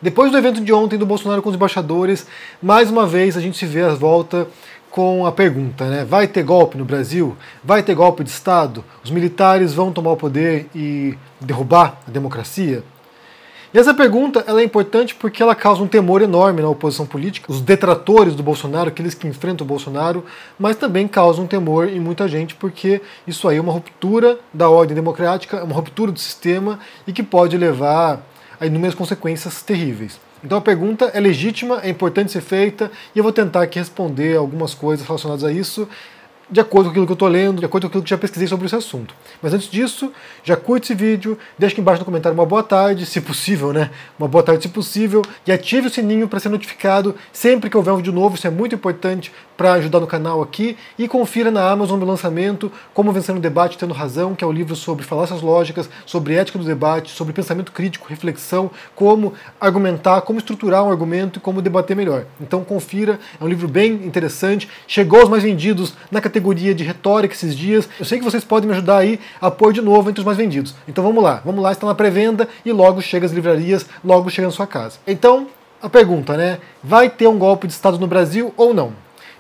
Depois do evento de ontem do Bolsonaro com os embaixadores, mais uma vez a gente se vê à volta com a pergunta, né? Vai ter golpe no Brasil? Vai ter golpe de Estado? Os militares vão tomar o poder e derrubar a democracia? E essa pergunta ela é importante porque ela causa um temor enorme na oposição política, os detratores do Bolsonaro, aqueles que enfrentam o Bolsonaro, mas também causa um temor em muita gente porque isso aí é uma ruptura da ordem democrática, é uma ruptura do sistema e que pode levar a inúmeras consequências terríveis. Então a pergunta é legítima, é importante ser feita e eu vou tentar aqui responder algumas coisas relacionadas a isso de acordo com aquilo que eu estou lendo, de acordo com aquilo que já pesquisei sobre esse assunto. Mas antes disso, já curte esse vídeo, deixa aqui embaixo no comentário uma boa tarde, se possível, né? Uma boa tarde se possível, e ative o sininho para ser notificado sempre que houver um vídeo novo, isso é muito importante para ajudar no canal aqui, e confira na Amazon o lançamento Como Vencer no Debate Tendo Razão, que é o livro sobre falácias lógicas, sobre ética do debate, sobre pensamento crítico, reflexão, como argumentar, como estruturar um argumento e como debater melhor. Então confira, é um livro bem interessante, chegou aos mais vendidos na categoria de retórica esses dias. Eu sei que vocês podem me ajudar aí a pôr de novo entre os mais vendidos. Então vamos lá, está na pré-venda e logo chega às livrarias, logo chega na sua casa. Então, a pergunta, né? Vai ter um golpe de Estado no Brasil ou não?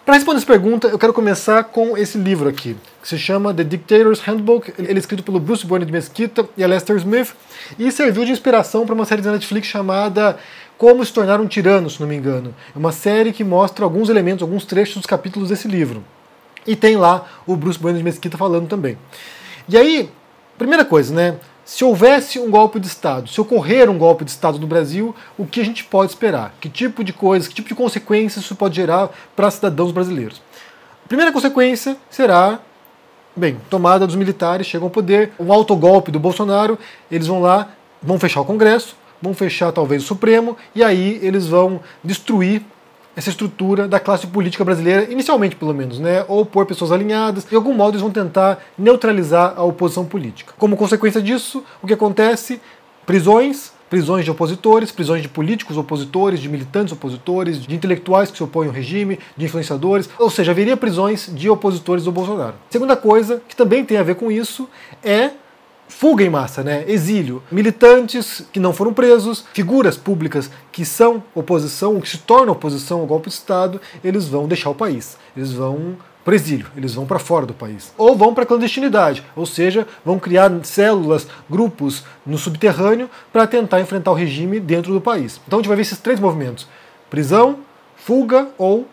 Para responder essa pergunta, eu quero começar com esse livro aqui, que se chama The Dictator's Handbook. Ele é escrito pelo Bruce Bueno de Mesquita e a Lester Smith, e serviu de inspiração para uma série da Netflix chamada Como Se Tornar um Tirano, se não me engano. É uma série que mostra alguns elementos, alguns trechos dos capítulos desse livro. E tem lá o Bruce Bueno de Mesquita falando também. E aí, primeira coisa, né? Se houvesse um golpe de Estado, se ocorrer um golpe de Estado no Brasil, o que a gente pode esperar? Que tipo de coisas, que tipo de consequências isso pode gerar para cidadãos brasileiros? A primeira consequência será, bem, tomada dos militares, chegam ao poder, um autogolpe do Bolsonaro, eles vão lá, vão fechar o Congresso, vão fechar talvez o Supremo, e aí eles vão destruir essa estrutura da classe política brasileira, inicialmente pelo menos, né? Ou por pessoas alinhadas, de algum modo eles vão tentar neutralizar a oposição política. Como consequência disso, o que acontece? Prisões de opositores, prisões de políticos opositores, de militantes opositores, de intelectuais que se opõem ao regime, de influenciadores, ou seja, haveria prisões de opositores do Bolsonaro. Segunda coisa, que também tem a ver com isso, é fuga em massa, né? Exílio. Militantes que não foram presos, figuras públicas que são oposição, que se tornam oposição ao golpe de Estado, eles vão deixar o país. Eles vão para o exílio, eles vão para fora do país. Ou vão para a clandestinidade, ou seja, vão criar células, grupos no subterrâneo para tentar enfrentar o regime dentro do país. Então a gente vai ver esses três movimentos: prisão, fuga ou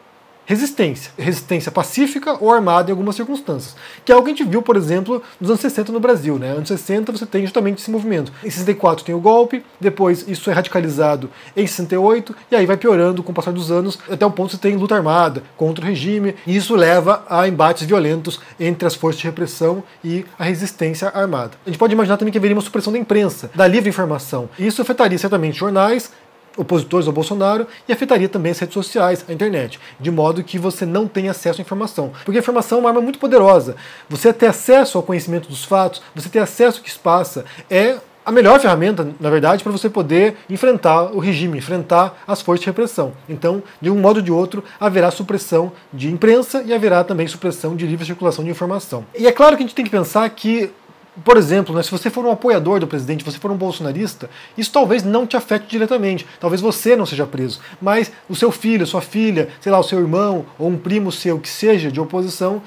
resistência. Resistência pacífica ou armada em algumas circunstâncias. Que é algo que a gente viu, por exemplo, nos anos 60 no Brasil. Né? Anos 60 você tem justamente esse movimento. Em 64 tem o golpe, depois isso é radicalizado em 68, e aí vai piorando com o passar dos anos, até um ponto você tem luta armada contra o regime, e isso leva a embates violentos entre as forças de repressão e a resistência armada. A gente pode imaginar também que haveria uma supressão da imprensa, da livre informação. E isso afetaria certamente jornais, opositores ao Bolsonaro, e afetaria também as redes sociais, a internet, de modo que você não tem acesso à informação. Porque a informação é uma arma muito poderosa. Você ter acesso ao conhecimento dos fatos, você ter acesso ao que se passa, é a melhor ferramenta, na verdade, para você poder enfrentar o regime, enfrentar as forças de repressão. Então, de um modo ou de outro, haverá supressão de imprensa e haverá também supressão de livre circulação de informação. E é claro que a gente tem que pensar que, por exemplo, né, se você for um apoiador do presidente, se você for um bolsonarista, isso talvez não te afete diretamente. Talvez você não seja preso, mas o seu filho, sua filha, sei lá, o seu irmão ou um primo seu que seja de oposição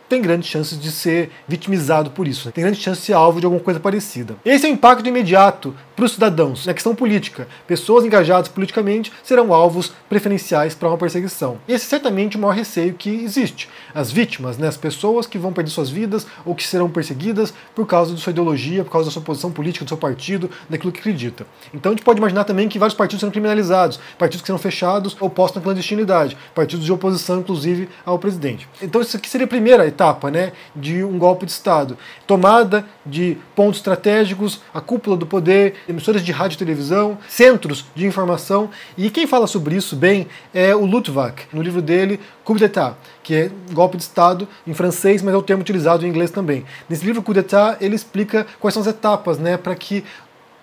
tem grandes chances de ser vitimizado por isso, né? Tem grandes chances de ser alvo de alguma coisa parecida. Esse é o impacto imediato para os cidadãos. Na questão política, pessoas engajadas politicamente serão alvos preferenciais para uma perseguição. Esse é certamente o maior receio que existe. As vítimas, né, as pessoas que vão perder suas vidas ou que serão perseguidas por causa de sua ideologia, por causa da sua posição política, do seu partido, daquilo que acredita. Então a gente pode imaginar também que vários partidos serão criminalizados, partidos que serão fechados ou postos na clandestinidade, partidos de oposição, inclusive, ao presidente. Então isso aqui seria a primeira etapa, né, de um golpe de Estado. Tomada de pontos estratégicos, a cúpula do poder, emissoras de rádio e televisão, centros de informação. E quem fala sobre isso bem é o Luttwak, no livro dele, Coup d'État, que é golpe de Estado em francês, mas é o termo utilizado em inglês também. Nesse livro, Coup d'État, ele explica quais são as etapas, né, para que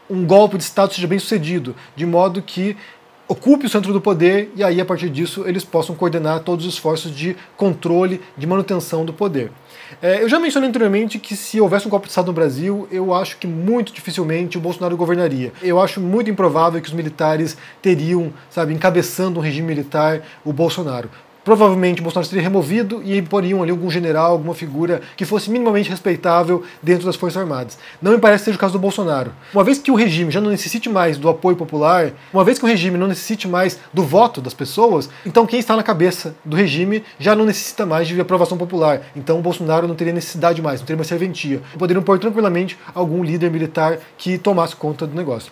um golpe de Estado seja bem sucedido, de modo que ocupe o centro do poder e aí, a partir disso, eles possam coordenar todos os esforços de controle, de manutenção do poder. Eu já mencionei anteriormente que se houvesse um golpe de Estado no Brasil, eu acho que muito dificilmente o Bolsonaro governaria. Eu acho muito improvável que os militares teriam, sabe, encabeçando um regime militar, o Bolsonaro. Provavelmente o Bolsonaro seria removido e poriam ali algum general, alguma figura que fosse minimamente respeitável dentro das Forças Armadas. Não me parece que seja o caso do Bolsonaro. Uma vez que o regime já não necessite mais do apoio popular, uma vez que o regime não necessite mais do voto das pessoas, então quem está na cabeça do regime já não necessita mais de aprovação popular. Então o Bolsonaro não teria necessidade mais, não teria mais serventia. Poderiam pôr tranquilamente algum líder militar que tomasse conta do negócio.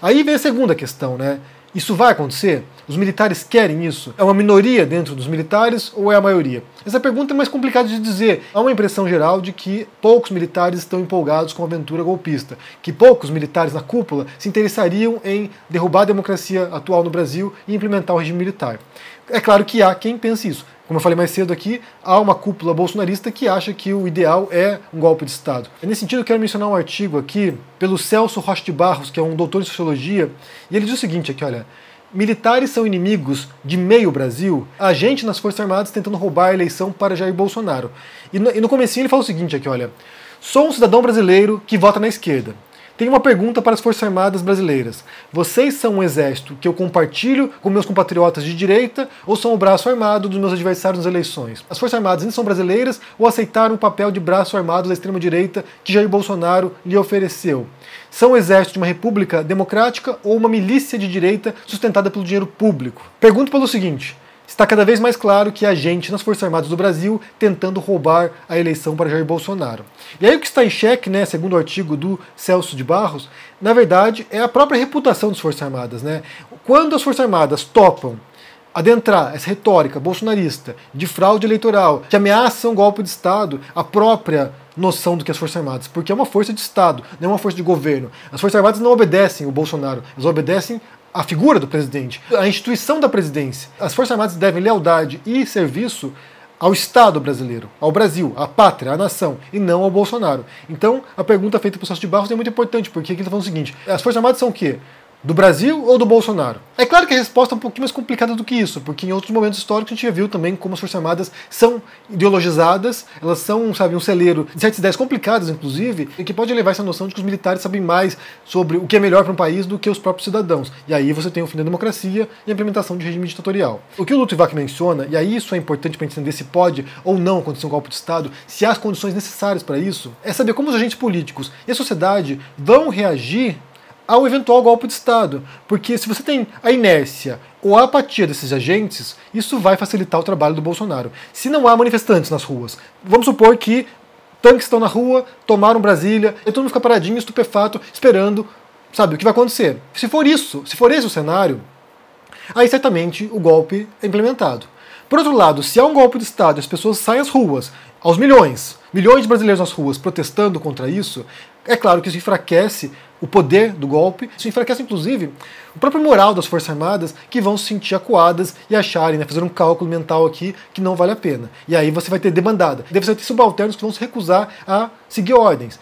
Aí vem a segunda questão, né? Isso vai acontecer? Os militares querem isso? É uma minoria dentro dos militares ou é a maioria? Essa pergunta é mais complicada de dizer. Há uma impressão geral de que poucos militares estão empolgados com a aventura golpista, que poucos militares na cúpula se interessariam em derrubar a democracia atual no Brasil e implementar o regime militar. É claro que há quem pense isso. Como eu falei mais cedo aqui, há uma cúpula bolsonarista que acha que o ideal é um golpe de Estado. Nesse sentido, eu quero mencionar um artigo aqui pelo Celso Rocha de Barros, que é um doutor em sociologia, e ele diz o seguinte aqui, olha: militares são inimigos de meio Brasil, a gente nas Forças Armadas tentando roubar a eleição para Jair Bolsonaro. E no comecinho ele fala o seguinte aqui, olha: sou um cidadão brasileiro que vota na esquerda. Tenho uma pergunta para as Forças Armadas brasileiras. Vocês são um exército que eu compartilho com meus compatriotas de direita ou são o braço armado dos meus adversários nas eleições? As Forças Armadas ainda são brasileiras ou aceitaram o papel de braço armado da extrema-direita que Jair Bolsonaro lhe ofereceu? São o exército de uma república democrática ou uma milícia de direita sustentada pelo dinheiro público? Pergunto pelo seguinte: está cada vez mais claro que há gente nas Forças Armadas do Brasil tentando roubar a eleição para Jair Bolsonaro. E aí o que está em xeque, né, segundo o artigo do Celso de Barros, na verdade é a própria reputação das Forças Armadas, né? Quando as Forças Armadas topam adentrar essa retórica bolsonarista de fraude eleitoral, que ameaça um golpe de Estado, a própria noção do que é as Forças Armadas, porque é uma força de Estado, não é uma força de governo. As Forças Armadas não obedecem o Bolsonaro, elas obedecem a figura do presidente, a instituição da presidência. As Forças Armadas devem lealdade e serviço ao Estado brasileiro, ao Brasil, à pátria, à nação, e não ao Bolsonaro. Então, a pergunta feita pelo Celso de Barros é muito importante, porque aqui ele está falando o seguinte: as Forças Armadas são o quê? Do Brasil ou do Bolsonaro? É claro que a resposta é um pouquinho mais complicada do que isso, porque em outros momentos históricos a gente já viu também como as Forças Armadas são ideologizadas, elas são, sabe, um celeiro de certas ideias complicadas, inclusive, e que pode levar essa noção de que os militares sabem mais sobre o que é melhor para um país do que os próprios cidadãos. E aí você tem o fim da democracia e a implementação de regime ditatorial. O que o Luttwak menciona, e aí isso é importante para entender se pode ou não acontecer um golpe de Estado, se há as condições necessárias para isso, é saber como os agentes políticos e a sociedade vão reagir ao eventual golpe de Estado. Porque se você tem a inércia ou a apatia desses agentes, isso vai facilitar o trabalho do Bolsonaro. Se não há manifestantes nas ruas, vamos supor que tanques estão na rua, tomaram Brasília, e todo mundo fica paradinho, estupefato, esperando, sabe, o que vai acontecer. Se for isso, se for esse o cenário, aí certamente o golpe é implementado. Por outro lado, se há um golpe de Estado e as pessoas saem às ruas, aos milhões de brasileiros nas ruas protestando contra isso, é claro que isso enfraquece o poder do golpe, isso enfraquece inclusive o próprio moral das Forças Armadas, que vão se sentir acuadas e acharem, né, fazer um cálculo mental aqui que não vale a pena. E aí você vai ter demandada. Você vai ter subalternos que vão se recusar a seguir ordens.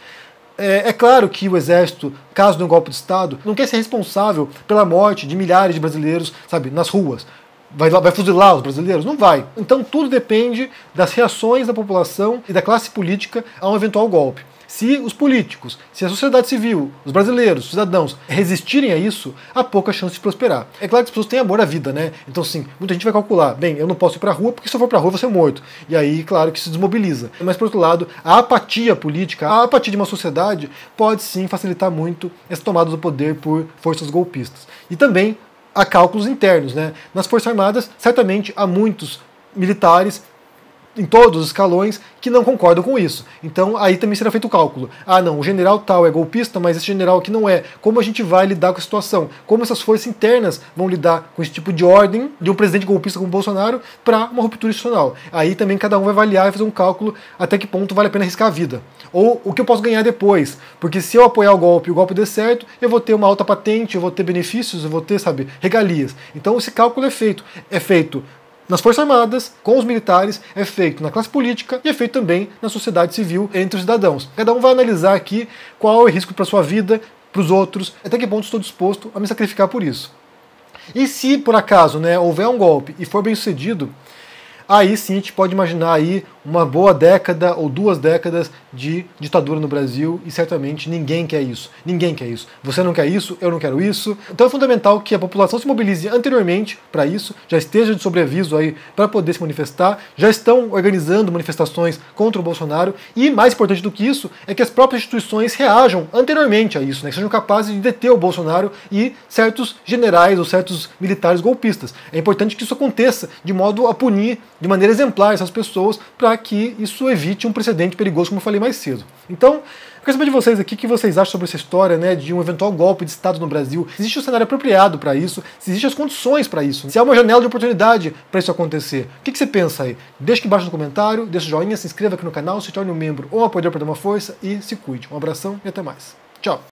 É claro que o Exército, caso de um golpe de Estado, não quer ser responsável pela morte de milhares de brasileiros, sabe, nas ruas. Vai fuzilar os brasileiros? Não vai. Então tudo depende das reações da população e da classe política a um eventual golpe. Se os políticos, se a sociedade civil, os brasileiros, os cidadãos resistirem a isso, há pouca chance de prosperar. É claro que as pessoas têm amor à vida, né? Então, sim, muita gente vai calcular: bem, eu não posso ir pra rua porque se eu for pra rua eu vou ser morto. E aí, claro que se desmobiliza. Mas, por outro lado, a apatia política, a apatia de uma sociedade pode sim facilitar muito essa tomada do poder por forças golpistas. E também há cálculos internos, né? Nas Forças Armadas, certamente há muitos militares em todos os escalões que não concordam com isso. Então aí também será feito o cálculo. Ah não, o general tal é golpista, mas esse general aqui não é. Como a gente vai lidar com a situação? Como essas forças internas vão lidar com esse tipo de ordem de um presidente golpista como Bolsonaro para uma ruptura institucional? Aí também cada um vai avaliar e fazer um cálculo até que ponto vale a pena arriscar a vida. Ou o que eu posso ganhar depois. Porque se eu apoiar o golpe der certo, eu vou ter uma alta patente, eu vou ter benefícios, eu vou ter, sabe, regalias. Então esse cálculo é feito. É feito nas Forças Armadas, com os militares, é feito na classe política e é feito também na sociedade civil entre os cidadãos. Cada um vai analisar aqui qual é o risco para a sua vida, para os outros, até que ponto estou disposto a me sacrificar por isso. E se por acaso, né, houver um golpe e for bem sucedido, aí sim a gente pode imaginar aí uma boa década ou 2 décadas de ditadura no Brasil, e certamente ninguém quer isso. Ninguém quer isso. Você não quer isso, eu não quero isso. Então é fundamental que a população se mobilize anteriormente para isso, já esteja de sobreaviso aí para poder se manifestar, já estão organizando manifestações contra o Bolsonaro, e mais importante do que isso é que as próprias instituições reajam anteriormente a isso, né, que sejam capazes de deter o Bolsonaro e certos generais ou certos militares golpistas. É importante que isso aconteça de modo a punir de maneira exemplar essas pessoas, para que isso evite um precedente perigoso, como eu falei mais cedo. Então, eu quero saber de vocês aqui o que vocês acham sobre essa história, né, de um eventual golpe de Estado no Brasil. Se existe um cenário apropriado para isso, se existem as condições para isso, se há uma janela de oportunidade para isso acontecer. O que você pensa aí? Deixa aqui embaixo no comentário, deixa o joinha, se inscreva aqui no canal, se torne um membro ou um apoiador para dar uma força e se cuide. Um abração e até mais. Tchau!